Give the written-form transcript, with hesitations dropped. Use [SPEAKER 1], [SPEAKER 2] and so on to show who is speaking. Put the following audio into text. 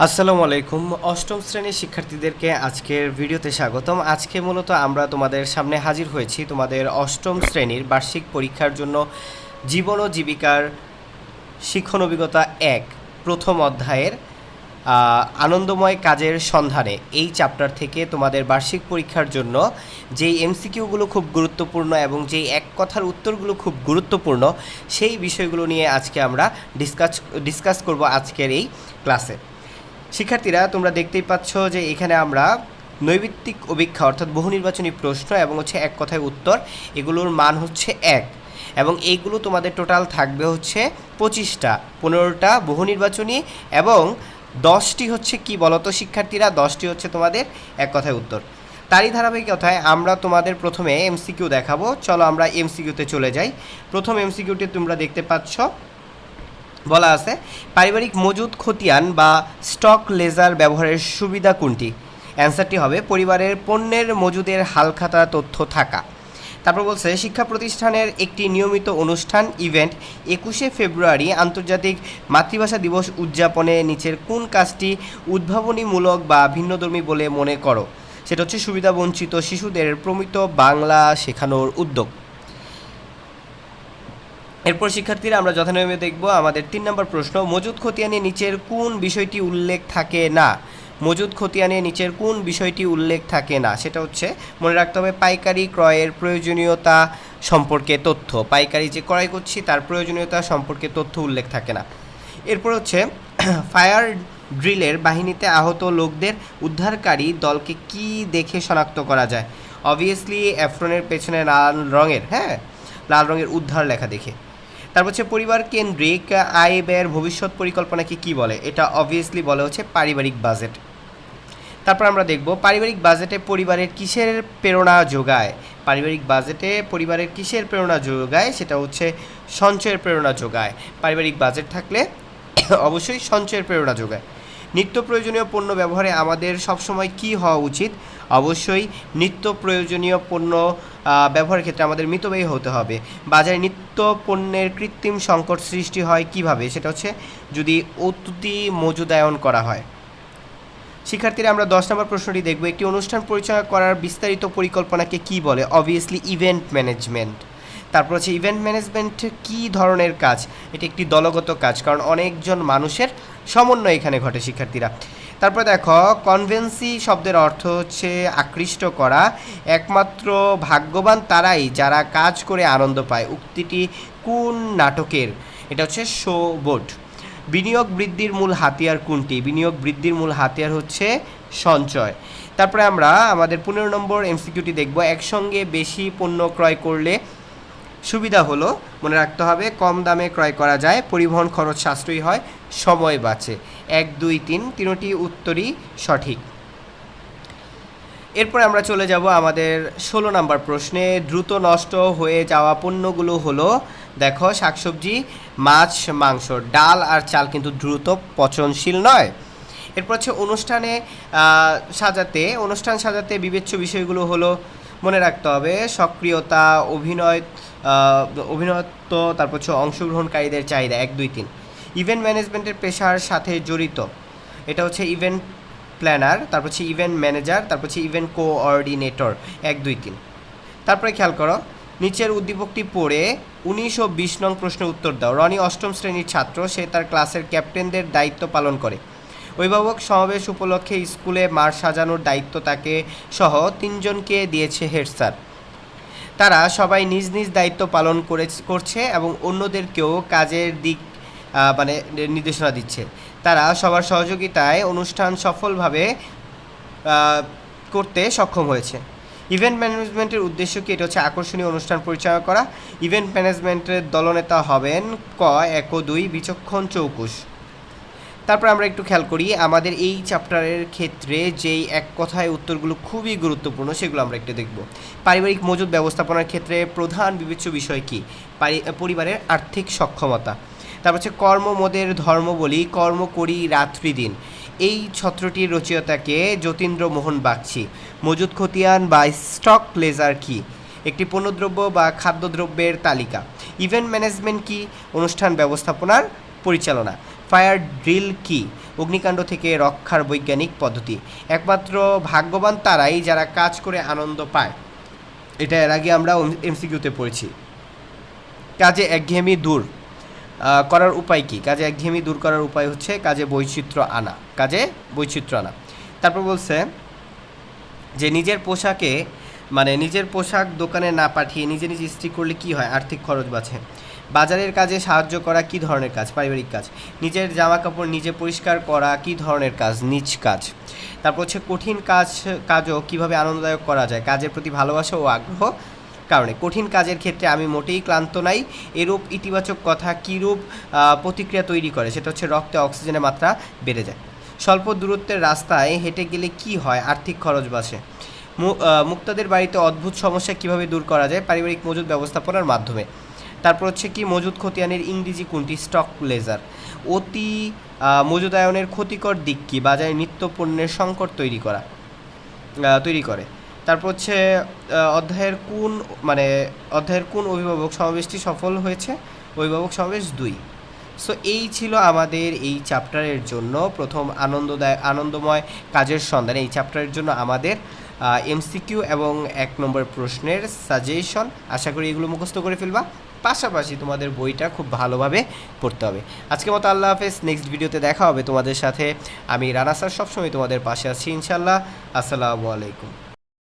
[SPEAKER 1] আসসালামু আলাইকুম। অষ্টম শ্রেণীর শিক্ষার্থীদেরকে আজকের ভিডিওতে স্বাগতম। আজকে মূলত আমরা তোমাদের সামনে হাজির হয়েছি তোমাদের অষ্টম শ্রেণীর বার্ষিক পরীক্ষার জন্য জীবন ও জীবিকার শিক্ষণ অভিজ্ঞতা ১ প্রথম অধ্যায়ের আনন্দময় কাজের সন্ধানে এই চ্যাপ্টার থেকে তোমাদের বার্ষিক পরীক্ষার জন্য যেই এমসিকিউগুলো খুব গুরুত্বপূর্ণ এবং যেই এক কথার উত্তরগুলো খুব গুরুত্বপূর্ণ সেই বিষয়গুলো নিয়ে আজকে আমরা ডিসকাস করব আজকের এই ক্লাসে। শিক্ষার্থীরা, তোমরা দেখতেই পাচ্ছ যে এখানে আমরা নৈবিত্তিক অভিক্ষা অর্থাৎ বহু নির্বাচনী প্রশ্ন এবং এক কথায় উত্তর, এগুলোর মান হচ্ছে ১ এবং এইগুলো তোমাদের টোটাল থাকবে হচ্ছে ২৫টা, ১৫টা বহু নির্বাচনী এবং 10টি হচ্ছে কি বলতো শিক্ষার্থীরা, 10টি হচ্ছে তোমাদের এক কথায় উত্তর। তারই ধারাবাহিকতায় আমরা তোমাদের প্রথমে এমসিকিউ দেখাবো। চলো আমরা এমসিকিউতে চলে যাই। প্রথম এমসিকিউটি তোমরা দেখতে পাচ্ছ, বলা আছে পারিবারিক মজুদ খতিয়ান বা স্টক লেজার ব্যবহারের সুবিধা কোনটি? অ্যান্সারটি হবে পরিবারের পণ্যের মজুদের হালখাতা তথ্য থাকা। তারপর বলছে শিক্ষা প্রতিষ্ঠানের একটি নিয়মিত অনুষ্ঠান ইভেন্ট ২১শে ফেব্রুয়ারি আন্তর্জাতিক মাতৃভাষা দিবস উদযাপনে নিচের কোন কাজটি উদ্ভাবনীমূলক বা ভিন্নধর্মী বলে মনে করো? সেটা হচ্ছে সুবিধাবঞ্চিত শিশুদের প্রমিত বাংলা শেখানোর উদ্যোগ। এরপর শিক্ষার্থীরা আমরা যথানিয়মে দেখব আমাদের ৩ নম্বর প্রশ্ন, মজুদ খতিয়ানে নিচের কোন বিষয়টি উল্লেখ থাকে না? মজুদ খতিয়ানে নিচের কোন বিষয়টি উল্লেখ থাকে না? সেটা হচ্ছে মনে রাখতে হবে পাইকারি ক্রয়ের প্রয়োজনীয়তা সম্পর্কে তথ্য। পাইকারি যে ক্রয় করছি তার প্রয়োজনীয়তা সম্পর্কে তথ্য উল্লেখ থাকে না। এরপর হচ্ছে ফায়ার ড্রিলের বাহিনীতে আহত লোকদের উদ্ধারকারী দলকে কি দেখে শনাক্ত করা যায়? অবভিয়াসলি অ্যাফ্রনের পেছনে লাল রঙের উদ্ধার লেখা দেখে। তারপর হচ্ছে পরিবার কেন্দ্রিক আয় ব্যয়ের ভবিষ্যৎ পরিকল্পনাকে কি বলে? এটা অবভিয়াসলি বলে হচ্ছে পারিবারিক বাজেট। তারপর আমরা দেখব পারিবারিক বাজেটে পরিবারের কিসের প্রেরণা যোগায়? পারিবারিক বাজেটে পরিবারের কিসের প্রেরণা যোগায়? সেটা হচ্ছে সঞ্চয়ের প্রেরণা যোগায়। পারিবারিক বাজেট থাকলে অবশ্যই সঞ্চয়ের প্রেরণা যোগায়। নিত্য প্রয়োজনীয় পণ্য ব্যবহারে আমাদের সবসময় কি হওয়া উচিত? অবশ্যই নিত্য প্রয়োজনীয় পণ্য ব্যবহারের ক্ষেত্রে আমাদের মিতব্যয়ী হতে হবে। বাজারে নিত্য পণ্যের কৃত্রিম সংকট সৃষ্টি হয় কিভাবে? সেটা হচ্ছে যদি অতি মজুদায়ন করা হয়। শিক্ষার্থীরা আমরা ১০ নম্বর প্রশ্নটি দেখব, একটি অনুষ্ঠান পরিচালনা করার বিস্তারিত পরিকল্পনাকে কি বলে? Obviously event management. তারপর হচ্ছে ইভেন্ট ম্যানেজমেন্ট কী ধরনের কাজ? এটি একটি দলগত কাজ, কারণ অনেকজন মানুষের সমন্বয় এখানে ঘটে শিক্ষার্থীরা। তারপর দেখো কনভেন্সি শব্দের অর্থ হচ্ছে আকৃষ্ট করা। একমাত্র ভাগ্যবান তারাই যারা কাজ করে আনন্দ পায়। উক্তিটি কোন নাটকের? এটা হচ্ছে শো বোট। বিনিয়োগ বৃদ্ধির মূল হাতিয়ার কোনটি? বিনিয়োগ বৃদ্ধির মূল হাতিয়ার হচ্ছে সঞ্চয়। তারপরে আমরা আমাদের ১৫ নম্বর এমসিকিউটি দেখব, একসঙ্গে বেশি পণ্য ক্রয় করলে সুবিধা হলো, মনে রাখতে হবে কম দামে ক্রয় করা যায়, পরিবহন খরচ সাশ্রয়ী হয়, সময় বাঁচে। ১, ২, ৩ তিনটি উত্তরই সঠিক। এরপর আমরা চলে যাব আমাদের ১৬ নম্বর প্রশ্নে, দ্রুত নষ্ট হয়ে যাওয়া পণ্যগুলো হলো, দেখো শাকসবজি, মাছ, মাংস, ডাল আর চাল কিন্তু দ্রুত পচনশীল নয়। এরপর হচ্ছে অনুষ্ঠান সাজাতে বিবেচ্য বিষয়গুলো হলো, মনে রাখতে হবে সক্রিয়তা, অভিনয়ত্ব, তারপর হচ্ছে অংশগ্রহণকারীদের চাহিদা। ১, ২, ৩ ইভেন্ট ম্যানেজমেন্টের পেশার সাথে জড়িত, এটা হচ্ছে ইভেন্ট প্ল্যানার, তারপর হচ্ছে ইভেন্ট ম্যানেজার, তারপর হচ্ছে ইভেন্ট কোঅর্ডিনেটর। ১, ২, ৩ তারপরে খেয়াল করো নিচের উদ্দীপকটি পড়ে ১৯ ও ২০ নং প্রশ্নের উত্তর দাও। রনি অষ্টম শ্রেণীর ছাত্র, সে তার ক্লাসের ক্যাপ্টেনদের দায়িত্ব পালন করে। অভিভাবক সমাবেশ উপলক্ষে স্কুলে মাঠ সাজানোর দায়িত্ব তাকে সহ ৩ জনকে দিয়েছে হেড স্যার। তারা সবাই নিজ নিজ দায়িত্ব পালন করছে এবং অন্যদেরকেও কাজের দিক নির্দেশনা দিচ্ছে। তারা সবার সহযোগিতায় অনুষ্ঠান সফলভাবে করতে সক্ষম হয়েছে। ইভেন্ট ম্যানেজমেন্টের উদ্দেশ্য কি? এটা হচ্ছে আকর্ষণীয় অনুষ্ঠান পরিচালনা করা। ইভেন্ট ম্যানেজমেন্টের দলনেতা হবেন ক ১ ও ২ বিচক্ষণ চৌকুশ। তারপর আমরা একটু খেয়াল করি আমাদের এই চ্যাপ্টারের ক্ষেত্রে যেই এক কথায় উত্তরগুলো খুবই গুরুত্বপূর্ণ সেগুলো আমরা একটু দেখব। পারিবারিক মজুদ ব্যবস্থাপনার ক্ষেত্রে প্রধান বিবেচ্য বিষয় কি? পরিবারের আর্থিক সক্ষমতা। তারপর হচ্ছে কর্মমোদের ধর্ম বলি, কর্ম করি রাত্রি দিন। এই ছত্রটির রচয়িতাকে যতীন্দ্র মোহন বাগচি। মজুদ খতিয়ান বা স্টক লেজার কি? একটি পণ্যদ্রব্য বা খাদ্যদ্রব্যের তালিকা। ইভেন্ট ম্যানেজমেন্ট কি? অনুষ্ঠান ব্যবস্থাপনার পরিচালনা। ফায়ার ড্রিল কি? অগ্নিকাণ্ড থেকে রক্ষার বৈজ্ঞানিক পদ্ধতি। একমাত্র ভাগ্যবান তারাই যারা কাজ করে আনন্দ পায়। এটা এর আগে আমরা এমসিকিউতে পড়েছি। কাজে একঘেয়েমি দূর করার উপায় কি? কাজে একঘেয়েমি দূর করার উপায় হচ্ছে কাজে বৈচিত্র্য আনা। কাজে বৈচিত্র্য আনা। তারপর বলছে যে নিজের পোশাক দোকানে না পাঠিয়ে নিজে নিজে ইস্ত্রি করলে কি হয়? আর্থিক খরচ বাঁচে। বাজারের কাজে সাহায্য করা কি ধরনের কাজ? পারিবারিক কাজ। নিজের জামা কাপড় নিজে পরিষ্কার করা কি ধরনের কাজ? নিজ কাজ। তারপর হচ্ছে কঠিন কাজও কিভাবে আনন্দদায়ক করা যায়? কাজের প্রতি ভালোবাসা ও আগ্রহ কারণে। কঠিন কাজের ক্ষেত্রে আমি মোটেই ক্লান্ত নাই। এরূপ ইতিবাচক কথা কীরূপ প্রতিক্রিয়া তৈরি করে? সেটা হচ্ছে রক্তে অক্সিজেনের মাত্রা বেড়ে যায়। স্বল্প দূরত্বের রাস্তায় হেঁটে গেলে কি হয়? আর্থিক খরচ বাঁচে। মুক্তাদের বাড়িতে অদ্ভুত সমস্যা কিভাবে দূর করা যায়? পারিবারিক মজুদ ব্যবস্থাপনার মাধ্যমে। তারপর হচ্ছে কি মজুদ খতিয়ানের ইংরেজি কোনটি? Stock ledger. অতি মজুদায়নের ক্ষতিকর দিক কি? বাজারে নিত্য পণ্যের সংকট তৈরি করে। তারপর হচ্ছে অধ্যায়ের কোন অভিভাবক সমাবেশটি সফল হয়েছে? অভিভাবক সমাবেশ 2। সো এই ছিল আমাদের এই চ্যাপ্টারের জন্য প্রথম আনন্দময় কাজের সন্ধান। এই চ্যাপ্টারের জন্য আমাদের এমসিকিউ এবং 1 নম্বর প্রশ্নের সাজেশন। আশা করি এগুলো মুখস্থ করে ফেলবা, পাশাপাশি তোমাদের বইটা খুব ভালোভাবে পড়তে হবে। আজকের মতো আল্লাহ হাফেজ। নেক্সট ভিডিওতে দেখা হবে তোমাদের সাথে। আমি রানা স্যার সবসময় তোমাদের পাশে আছি ইনশাল্লাহ। আসসালামু আলাইকুম।